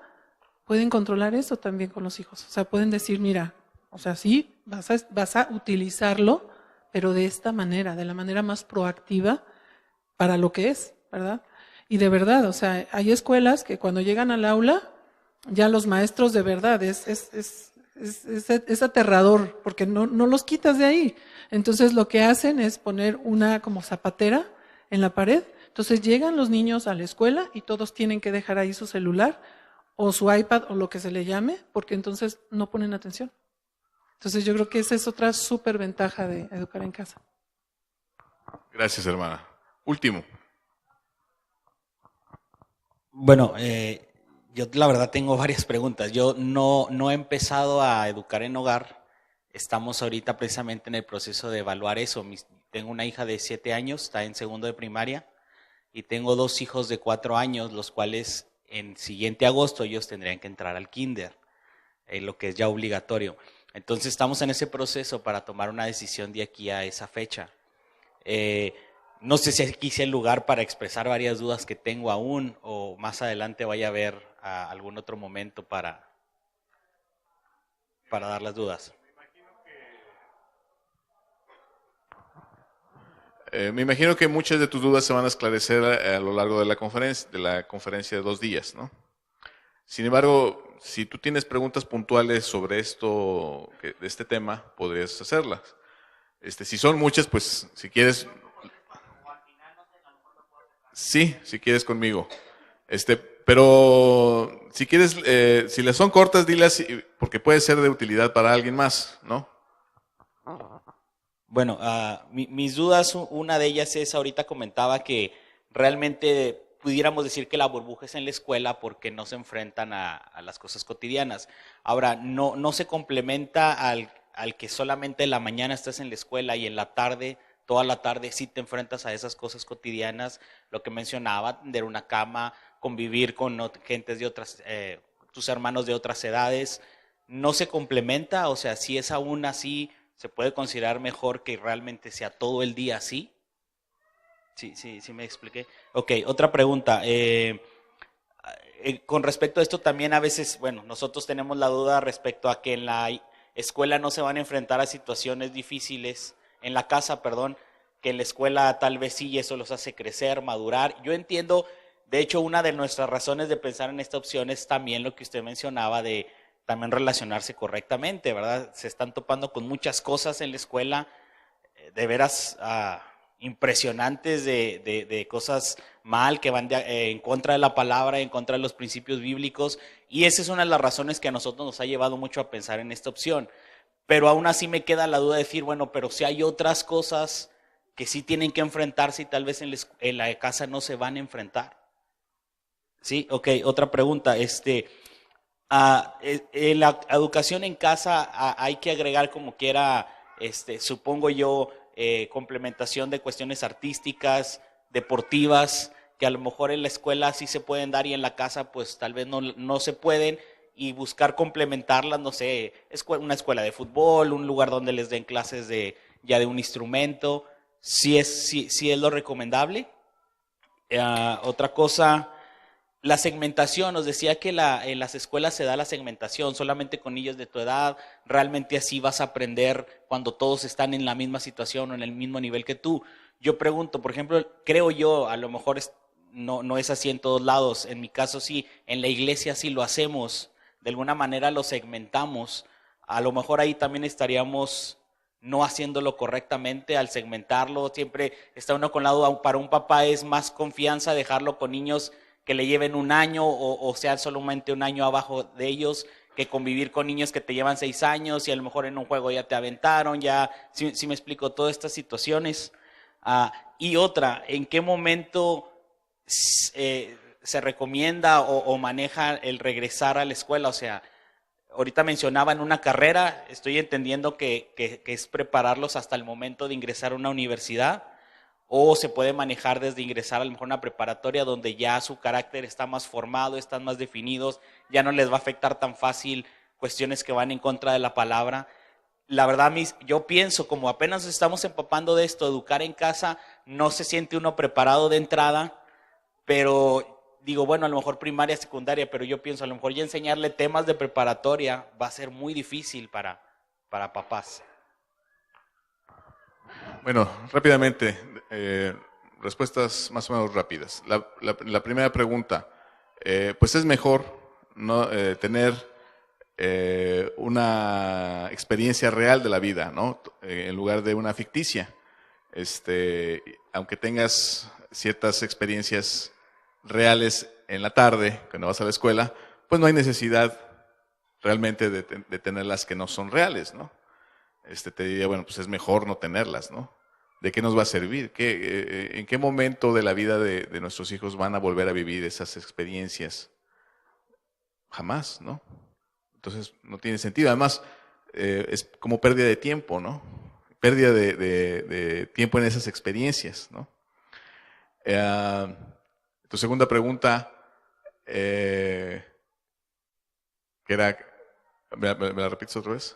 pueden controlar eso también con los hijos. O sea, pueden decir, mira, o sea, sí, vas a utilizarlo, pero de esta manera, de la manera más proactiva para lo que es, ¿verdad? Y de verdad, o sea, hay escuelas que cuando llegan al aula, ya los maestros de verdad, es aterrador, porque no los quitas de ahí. Entonces lo que hacen es poner una como zapatera en la pared. Entonces llegan los niños a la escuela y todos tienen que dejar ahí su celular o su iPad o lo que se le llame, porque entonces no ponen atención. Entonces yo creo que esa es otra súper ventaja de educar en casa. Gracias, hermana. Último. Bueno, yo la verdad tengo varias preguntas. Yo no he empezado a educar en hogar. Estamos ahorita precisamente en el proceso de evaluar eso. Tengo una hija de 7 años, está en segundo de primaria, y tengo 2 hijos de 4 años, los cuales en siguiente agosto ellos tendrían que entrar al kinder, lo que es ya obligatorio. Entonces estamos en ese proceso para tomar una decisión de aquí a esa fecha. No sé si aquí sea el lugar para expresar varias dudas que tengo aún, o más adelante vaya a haber algún otro momento para dar las dudas. Me imagino que muchas de tus dudas se van a esclarecer a lo largo de la conferencia de 2 días, ¿no? Sin embargo, si tú tienes preguntas puntuales sobre de este tema, podrías hacerlas. Si son muchas, pues si quieres... Sí, si quieres conmigo. Pero si quieres, si las son cortas, dilas porque puede ser de utilidad para alguien más, ¿no? Bueno, mis dudas, una de ellas es, ahorita comentaba que realmente pudiéramos decir que la burbuja es en la escuela porque no se enfrentan a las cosas cotidianas. Ahora, no se complementa al que solamente en la mañana estás en la escuela y en la tarde, toda la tarde sí te enfrentas a esas cosas cotidianas, lo que mencionaba, tender una cama, convivir con gentes de otras, tus hermanos de otras edades. ¿No se complementa? O sea, si es aún así, ¿se puede considerar mejor que realmente sea todo el día así? Sí me expliqué. Ok, otra pregunta. Con respecto a esto también a veces, bueno, nosotros tenemos la duda respecto a que en la escuela no se van a enfrentar a situaciones difíciles, en la casa, perdón, que en la escuela tal vez sí, y eso los hace crecer, madurar. Yo entiendo, de hecho, una de nuestras razones de pensar en esta opción es también lo que usted mencionaba de también relacionarse correctamente, ¿verdad? Se están topando con muchas cosas en la escuela, de veras impresionantes de cosas mal, que van en contra de la palabra, en contra de los principios bíblicos, y esa es una de las razones que a nosotros nos ha llevado mucho a pensar en esta opción. Pero aún así me queda la duda de decir, bueno, pero si hay otras cosas que sí tienen que enfrentarse y tal vez en la casa no se van a enfrentar. Sí, ok, otra pregunta, en la educación en casa hay que agregar como quiera, supongo yo, complementación de cuestiones artísticas, deportivas, que a lo mejor en la escuela sí se pueden dar y en la casa pues tal vez no se pueden, y buscar complementarlas, no sé, una escuela de fútbol, un lugar donde les den clases ya de un instrumento, sí es lo recomendable. Otra cosa, la segmentación, nos decía que en las escuelas se da la segmentación solamente con niños de tu edad, realmente así vas a aprender cuando todos están en la misma situación o en el mismo nivel que tú. Yo pregunto, por ejemplo, creo yo, a lo mejor no es así en todos lados. En mi caso sí, en la iglesia sí lo hacemos, de alguna manera lo segmentamos. A lo mejor ahí también estaríamos no haciéndolo correctamente al segmentarlo. Siempre está uno con la duda, para un papá es más confianza dejarlo con niños que le lleven un año o sean solamente un año abajo de ellos, que convivir con niños que te llevan 6 años y a lo mejor en un juego ya te aventaron, ya, si me explico, todas estas situaciones. Y otra, ¿en qué momento se recomienda o maneja el regresar a la escuela? O sea, ahorita mencionaba en una carrera, estoy entendiendo que es prepararlos hasta el momento de ingresar a una universidad, o se puede manejar desde ingresar a lo mejor a una preparatoria donde ya su carácter está más formado, están más definidos, ya no les va a afectar tan fácil cuestiones que van en contra de la palabra. La verdad, yo pienso, como apenas estamos empapando de esto, educar en casa, no se siente uno preparado de entrada, pero digo, bueno, a lo mejor primaria, secundaria, pero yo pienso, a lo mejor ya enseñarle temas de preparatoria va a ser muy difícil para papás. Bueno, rápidamente, respuestas más o menos rápidas. La primera pregunta, pues es mejor no tener una experiencia real de la vida, ¿no? En lugar de una ficticia. Aunque tengas ciertas experiencias reales en la tarde, cuando vas a la escuela, pues no hay necesidad realmente de tenerlas que no son reales, ¿no? Te diría, bueno, pues es mejor no tenerlas, ¿no? ¿De qué nos va a servir? ¿En qué momento de la vida de nuestros hijos van a volver a vivir esas experiencias? Jamás, ¿no? Entonces no tiene sentido. Además, es como pérdida de tiempo, ¿no? Pérdida de tiempo en esas experiencias, ¿no? Tu segunda pregunta, ¿qué era? ¿Me la repites otra vez?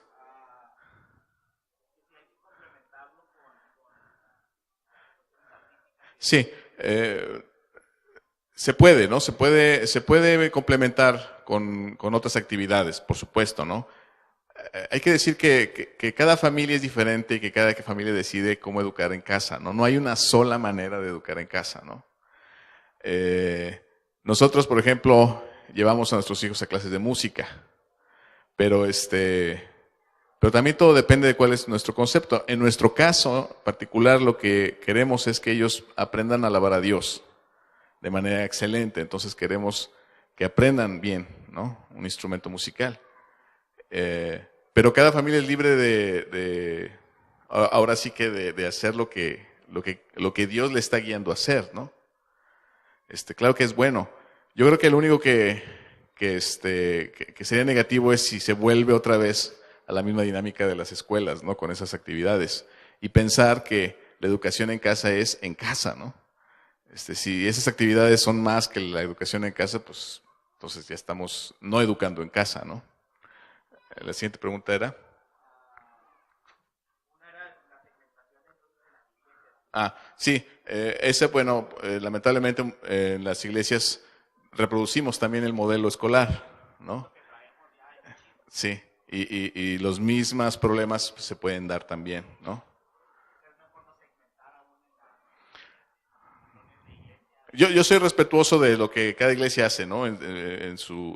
Sí, se puede, ¿no? Se puede complementar con otras actividades, por supuesto, ¿no? Hay que decir que cada familia es diferente y que cada familia decide cómo educar en casa, ¿no? No hay una sola manera de educar en casa, ¿no? Nosotros, por ejemplo, llevamos a nuestros hijos a clases de música, pero también todo depende de cuál es nuestro concepto. En nuestro caso particular, lo que queremos es que ellos aprendan a alabar a Dios de manera excelente. Entonces queremos que aprendan bien, ¿no? Un instrumento musical. Pero cada familia es libre ahora sí que de hacer lo que Dios le está guiando a hacer, ¿no? Claro que es bueno. Yo creo que lo único que sería negativo es si se vuelve otra vez a la misma dinámica de las escuelas, ¿no? Con esas actividades. Y pensar que la educación en casa es en casa, ¿no? Si esas actividades son más que la educación en casa, pues entonces ya estamos no educando en casa, ¿no? La siguiente pregunta era. Sí, bueno, lamentablemente en las iglesias reproducimos también el modelo escolar, ¿no? Sí, y los mismos problemas pues, se pueden dar también, ¿no? Yo soy respetuoso de lo que cada iglesia hace, ¿no? En sus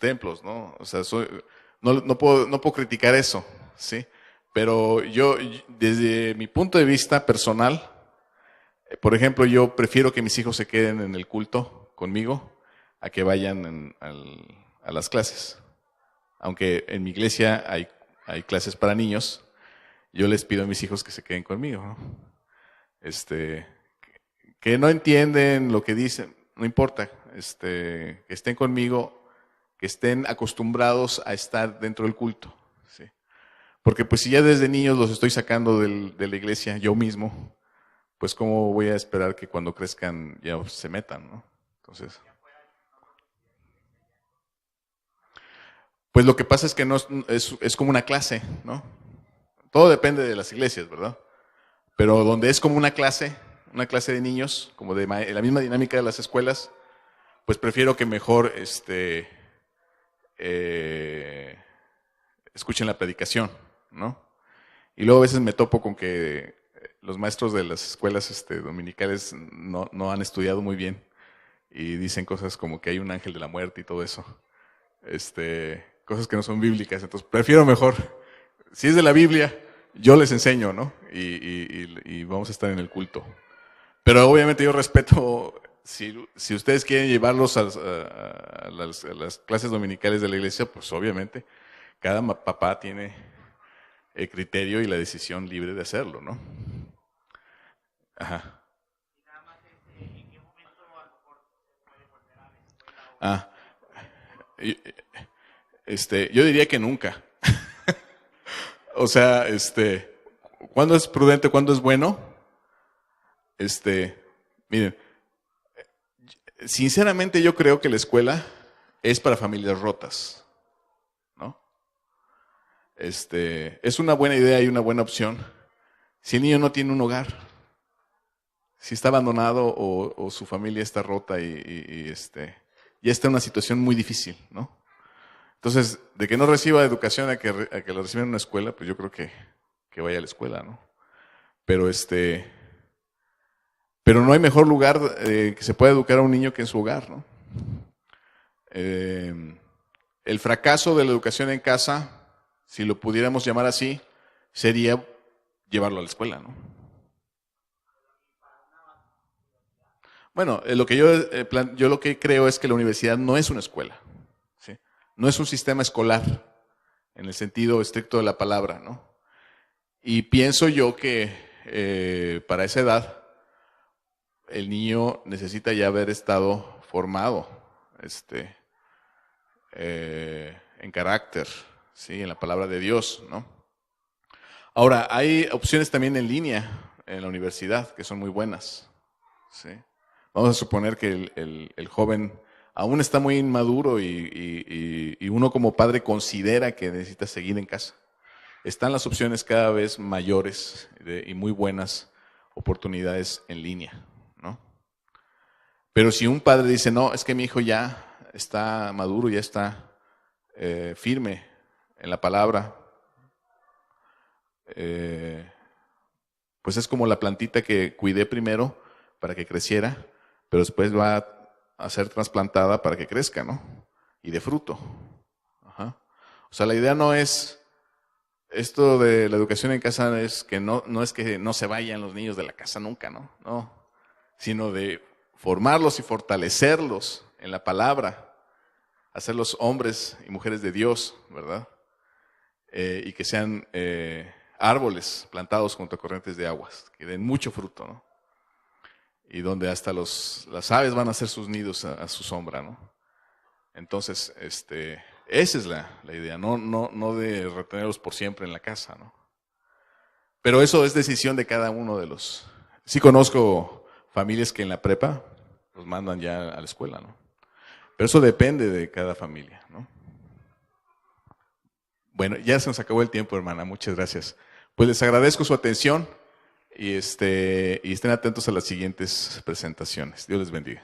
templos, ¿no? O sea, no puedo criticar eso, ¿sí? Pero yo, desde mi punto de vista personal, por ejemplo, yo prefiero que mis hijos se queden en el culto conmigo a que vayan a las clases. Aunque en mi iglesia hay clases para niños, yo les pido a mis hijos que se queden conmigo, ¿no? Que no entienden lo que dicen, no importa, que estén conmigo, que estén acostumbrados a estar dentro del culto, ¿sí? Porque pues si ya desde niños los estoy sacando de la iglesia yo mismo, pues cómo voy a esperar que cuando crezcan ya se metan, ¿no? Entonces, pues lo que pasa es que no es como una clase, ¿no? Todo depende de las iglesias, ¿verdad? Pero donde es como una clase de niños, como de la misma dinámica de las escuelas, pues prefiero que mejor escuchen la predicación, ¿no? Y luego a veces me topo con que los maestros de las escuelas dominicales no han estudiado muy bien y dicen cosas como que hay un ángel de la muerte y todo eso. Cosas que no son bíblicas. Entonces prefiero mejor, si es de la Biblia, yo les enseño, ¿no? Y vamos a estar en el culto. Pero obviamente yo respeto, si ustedes quieren llevarlos a las clases dominicales de la iglesia, pues obviamente cada papá tiene el criterio y la decisión libre de hacerlo, ¿no? Ajá. ¿En qué momento a lo mejor se puede volver a la escuela? Ah, yo diría que nunca. O sea, ¿cuándo es prudente, cuándo es bueno? Miren, sinceramente yo creo que la escuela es para familias rotas, ¿no? Es una buena idea y una buena opción si el niño no tiene un hogar, si está abandonado o su familia está rota y ya está en una situación muy difícil, ¿no? Entonces, de que no reciba educación a que lo reciba en una escuela, pues yo creo que vaya a la escuela, ¿no? Pero no hay mejor lugar que se pueda educar a un niño que en su hogar, ¿no? El fracaso de la educación en casa, si lo pudiéramos llamar así, sería llevarlo a la escuela, ¿no? Bueno, yo lo que creo es que la universidad no es una escuela, ¿sí? No es un sistema escolar en el sentido estricto de la palabra, ¿no? Y pienso yo que para esa edad el niño necesita ya haber estado formado en carácter, ¿sí? En la palabra de Dios, ¿no? Ahora, hay opciones también en línea en la universidad que son muy buenas, ¿sí? Vamos a suponer que el joven aún está muy inmaduro y uno como padre considera que necesita seguir en casa. Están las opciones cada vez mayores y muy buenas oportunidades en línea, ¿no? Pero si un padre dice, no, es que mi hijo ya está maduro, ya está firme en la palabra, pues es como la plantita que cuidé primero para que creciera, pero después va a ser trasplantada para que crezca, ¿no? Y dé fruto. Ajá. O sea, la idea no es, esto de la educación en casa es que no es que no se vayan los niños de la casa nunca, ¿no? No, sino de formarlos y fortalecerlos en la palabra, hacerlos hombres y mujeres de Dios, ¿verdad? Y que sean árboles plantados junto a corrientes de aguas, que den mucho fruto, ¿no? Y donde hasta las aves van a hacer sus nidos a su sombra, ¿no? Entonces, esa es la idea, no de retenerlos por siempre en la casa, ¿no? Pero eso es decisión de cada uno de los. Sí conozco familias que en la prepa los mandan ya a la escuela, ¿no? Pero eso depende de cada familia, ¿no? Bueno, ya se nos acabó el tiempo, hermana, muchas gracias. Pues les agradezco su atención y estén atentos a las siguientes presentaciones. Dios les bendiga.